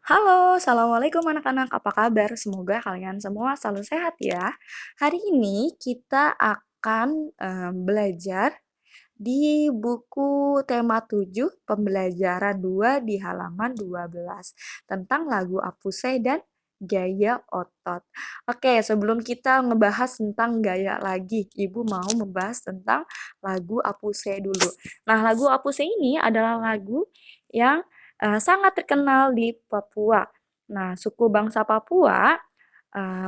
Halo, assalamualaikum anak-anak. Apa kabar? Semoga kalian semua selalu sehat ya. Hari ini kita akan belajar di buku tema 7 pembelajaran 2 di halaman 12 tentang lagu Apuse dan gaya otot. Oke, sebelum kita ngebahas tentang gaya lagi, Ibu mau membahas tentang lagu Apuse dulu. Nah, lagu Apuse ini adalah lagu yang sangat terkenal di Papua. Nah, suku bangsa Papua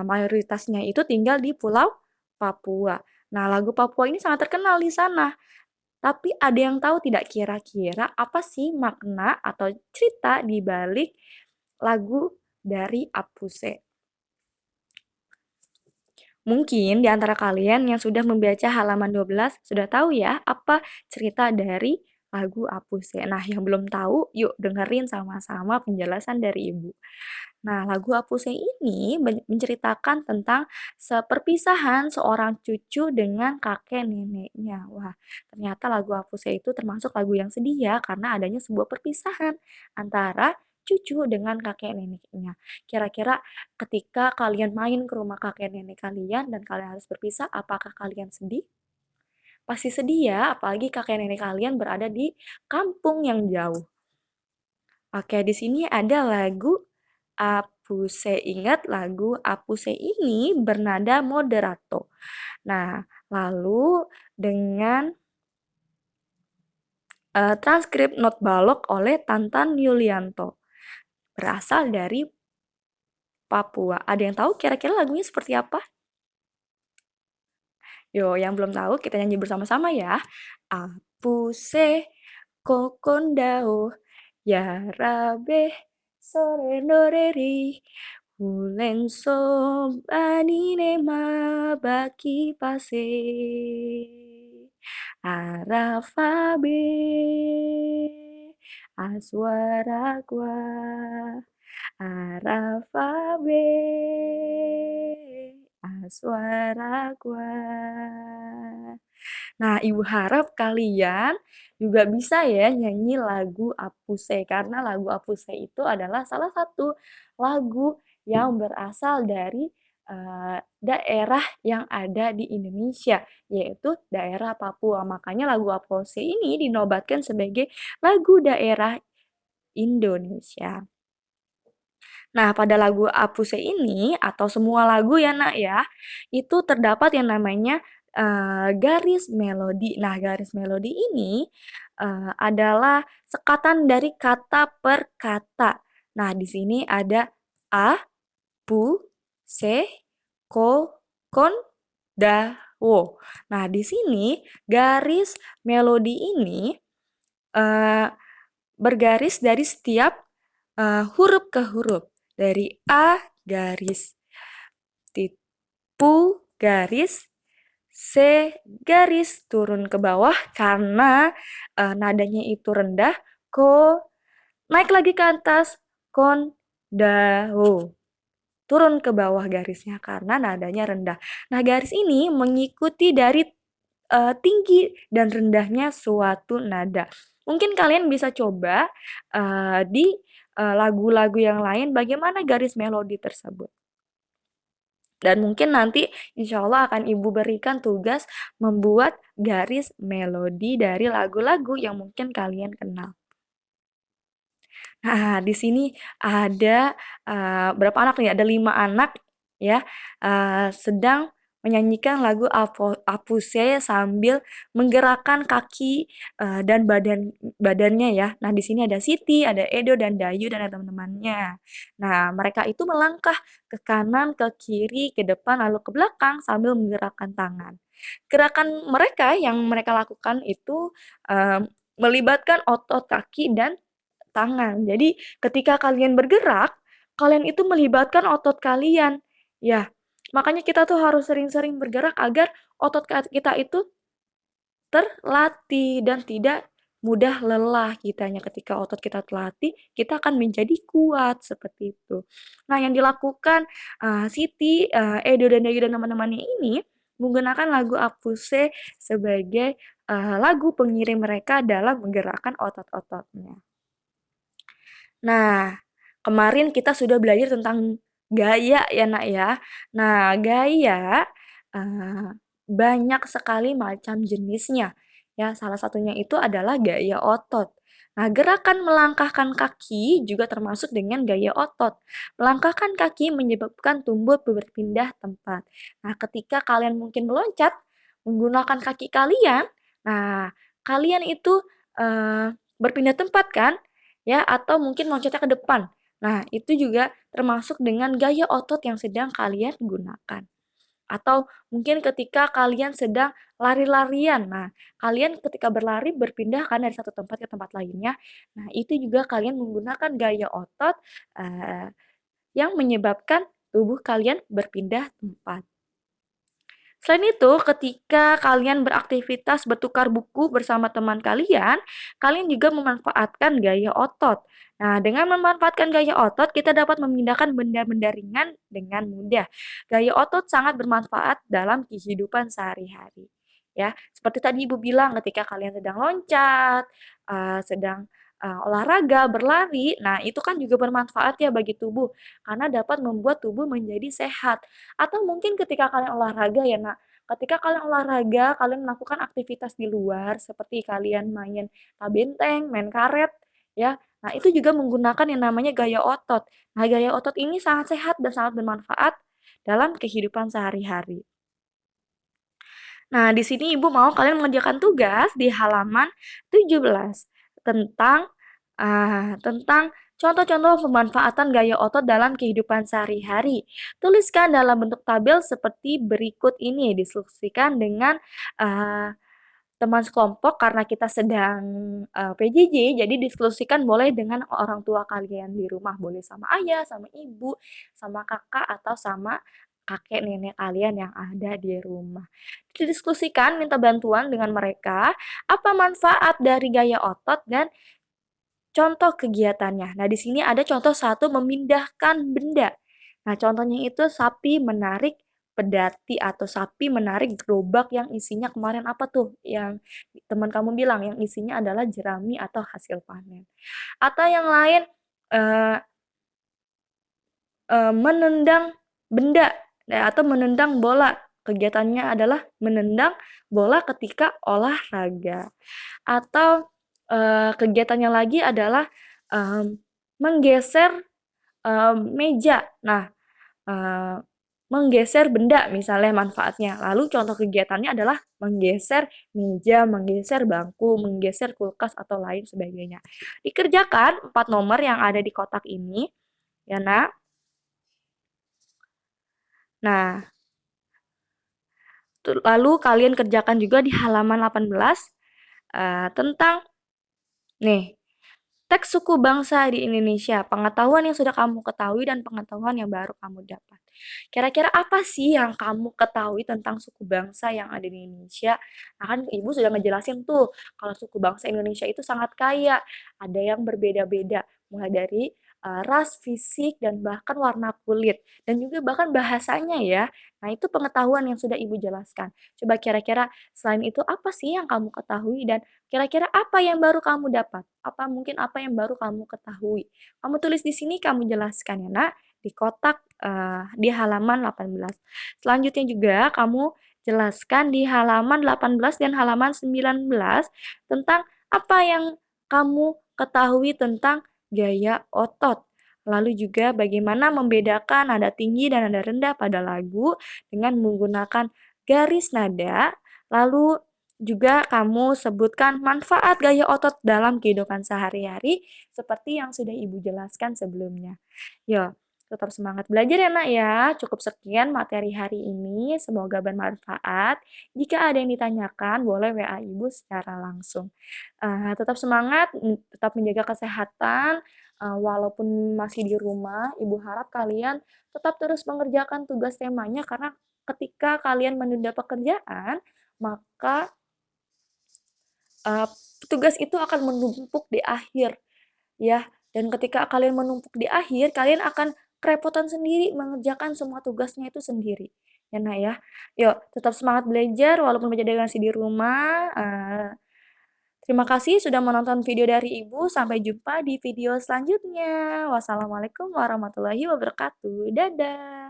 mayoritasnya itu tinggal di Pulau Papua. Nah, lagu Papua ini sangat terkenal di sana. Tapi ada yang tahu tidak kira-kira apa sih makna atau cerita di balik lagu dari Apuse? Mungkin di antara kalian yang sudah membaca halaman 12 sudah tahu ya apa cerita dari lagu Apuse. Nah, yang belum tahu, yuk dengerin sama-sama penjelasan dari Ibu. Nah, lagu Apuse ini menceritakan tentang seperpisahan seorang cucu dengan kakek neneknya. Wah, ternyata lagu Apuse itu termasuk lagu yang sedih ya, karena adanya sebuah perpisahan antara cucu dengan kakek neneknya. Kira-kira ketika kalian main ke rumah kakek nenek kalian dan kalian harus berpisah, apakah kalian sedih? Pasti sedih ya, apalagi kakek nenek kalian berada di kampung yang jauh. Oke, di sini ada lagu Apuse. Ingat lagu Apuse ini bernada moderato. Nah, lalu dengan transkrip not balok oleh Tantan Yulianto. Berasal dari Papua. Ada yang tahu kira-kira lagunya seperti apa? Yo, yang belum tahu kita nyanyi bersama-sama ya. Apuse kokondao ya rabe sore noreri hulen so anine baki pase arafabe aswara gua arafabe aswara gua. Nah, Ibu harap kalian juga bisa ya nyanyi lagu Apuse karena lagu Apuse itu adalah salah satu lagu yang berasal dari daerah yang ada di Indonesia, yaitu daerah Papua. Makanya lagu Apuse ini dinobatkan sebagai lagu daerah Indonesia. Nah, pada lagu Apuse ini atau semua lagu ya Nak ya, itu terdapat yang namanya garis melodi. Nah, garis melodi ini adalah sekatan dari kata per kata. Nah, di sini ada a, pu, se, ko, kon, da, wo. Nah, di sini garis melodi ini eh, bergaris dari setiap huruf ke huruf. Dari A garis, tipu garis, C garis turun ke bawah karena nadanya itu rendah, ko naik lagi ke atas, kon, da, ho. Turun ke bawah garisnya karena nadanya rendah. Nah, garis ini mengikuti dari tinggi dan rendahnya suatu nada. Mungkin kalian bisa coba di lagu-lagu yang lain bagaimana garis melodi tersebut. Dan mungkin nanti insya Allah akan Ibu berikan tugas membuat garis melodi dari lagu-lagu yang mungkin kalian kenal. Nah, di sini ada berapa anak nih? Ada 5 anak ya, sedang menyanyikan lagu Apuse sambil menggerakkan kaki dan badannya ya. Nah, di sini ada Siti, ada Edo dan Dayu dan ada teman-temannya. Nah, mereka itu melangkah ke kanan, ke kiri, ke depan, lalu ke belakang sambil menggerakkan tangan. Gerakan mereka yang mereka lakukan itu melibatkan otot kaki dan tangan. Jadi ketika kalian bergerak, kalian itu melibatkan otot kalian. Ya, makanya kita tuh harus sering-sering bergerak agar otot kita itu terlatih dan tidak mudah lelah kitanya. Ketika otot kita terlatih, kita akan menjadi kuat seperti itu. Nah, yang dilakukan Siti, Edo dan Dayu dan teman-temannya ini menggunakan lagu Apuse sebagai lagu pengiring mereka dalam menggerakkan otot-ototnya. Nah, kemarin kita sudah belajar tentang gaya ya, Nak, ya. Nah, gaya, eee, banyak sekali macam jenisnya, ya. Salah satunya itu adalah gaya otot. Nah, gerakan melangkahkan kaki juga termasuk dengan gaya otot. Melangkahkan kaki menyebabkan tubuh berpindah tempat. Nah, ketika kalian mungkin meloncat menggunakan kaki kalian, nah, kalian itu, berpindah tempat kan, ya, atau mungkin loncatnya ke depan. Nah, itu juga termasuk dengan gaya otot yang sedang kalian gunakan. Atau mungkin ketika kalian sedang lari-larian. Nah, kalian ketika berlari berpindah kan dari satu tempat ke tempat lainnya. Nah, itu juga kalian menggunakan gaya otot, eee, yang menyebabkan tubuh kalian berpindah tempat. Selain itu, ketika kalian beraktivitas bertukar buku bersama teman kalian, kalian juga memanfaatkan gaya otot. Nah, dengan memanfaatkan gaya otot, kita dapat memindahkan benda-benda ringan dengan mudah. Gaya otot sangat bermanfaat dalam kehidupan sehari-hari. Ya, seperti tadi Ibu bilang ketika kalian sedang loncat, sedang olahraga, berlari, nah itu kan juga bermanfaat ya bagi tubuh karena dapat membuat tubuh menjadi sehat. Atau mungkin ketika kalian olahraga ya, Nak, ketika kalian olahraga, kalian melakukan aktivitas di luar seperti kalian main tabenteng, main karet, ya. Nah, itu juga menggunakan yang namanya gaya otot. Nah, gaya otot ini sangat sehat dan sangat bermanfaat dalam kehidupan sehari-hari. Nah, di sini Ibu mau kalian mengerjakan tugas di halaman 17 tentang tentang contoh-contoh pemanfaatan gaya otot dalam kehidupan sehari-hari. Tuliskan dalam bentuk tabel seperti berikut ini, diskusikan dengan uh, teman sekelompok karena kita sedang PJJ, jadi diskusikan boleh dengan orang tua kalian di rumah, boleh sama ayah, sama ibu, sama kakak, atau sama kakek nenek kalian yang ada di rumah. Didiskusikan, minta bantuan dengan mereka, apa manfaat dari gaya otot dan contoh kegiatannya. Nah, di sini ada contoh satu memindahkan benda. Nah, contohnya itu sapi menarik pedati atau sapi menarik gerobak yang isinya kemarin apa tuh? Yang teman kamu bilang yang isinya adalah jerami atau hasil panen. Atau yang lain eh, menendang benda atau menendang bola. Kegiatannya adalah menendang bola ketika olahraga. Atau kegiatannya lagi adalah em, menggeser meja. Nah, eee, menggeser benda misalnya manfaatnya. Lalu contoh kegiatannya adalah menggeser meja, menggeser bangku, menggeser kulkas atau lain sebagainya. Dikerjakan 4 nomor yang ada di kotak ini, ya, Nak. Nah, lalu kalian kerjakan juga di halaman 18 tentang nih, teks suku bangsa di Indonesia, pengetahuan yang sudah kamu ketahui dan pengetahuan yang baru kamu dapat. Kira-kira apa sih yang kamu ketahui tentang suku bangsa yang ada di Indonesia? Nah, kan Ibu sudah ngejelasin tuh, kalau suku bangsa Indonesia itu sangat kaya, ada yang berbeda-beda, mulai dari ras, fisik, dan bahkan warna kulit, dan juga bahkan bahasanya ya. Nah, itu pengetahuan yang sudah Ibu jelaskan. Coba kira-kira selain itu apa sih yang kamu ketahui dan kira-kira apa yang baru kamu dapat? Apa mungkin apa yang baru kamu ketahui? Kamu tulis di sini, kamu jelaskan ya, Nak, di kotak di halaman 18. Selanjutnya juga kamu jelaskan di halaman 18 dan halaman 19 tentang apa yang kamu ketahui tentang gaya otot. Lalu juga bagaimana membedakan nada tinggi dan nada rendah pada lagu dengan menggunakan garis nada. Lalu juga kamu sebutkan manfaat gaya otot dalam kehidupan sehari-hari seperti yang sudah Ibu jelaskan sebelumnya. Yo, tetap semangat belajar ya, Nak, ya. Cukup sekian materi hari ini, semoga bermanfaat. Jika ada yang ditanyakan, boleh WA Ibu secara langsung. Tetap semangat, tetap menjaga kesehatan, walaupun masih di rumah, Ibu harap kalian tetap terus mengerjakan tugas temanya karena ketika kalian menunda pekerjaan, maka tugas itu akan menumpuk di akhir, ya. Dan ketika kalian menumpuk di akhir, kalian akan kerepotan sendiri mengerjakan semua tugasnya itu sendiri. Ya, Nak, ya. Yuk, tetap semangat belajar walaupun belajar masih di rumah. Terima kasih sudah menonton video dari Ibu, sampai jumpa di video selanjutnya. Wassalamualaikum warahmatullahi wabarakatuh. Dadah.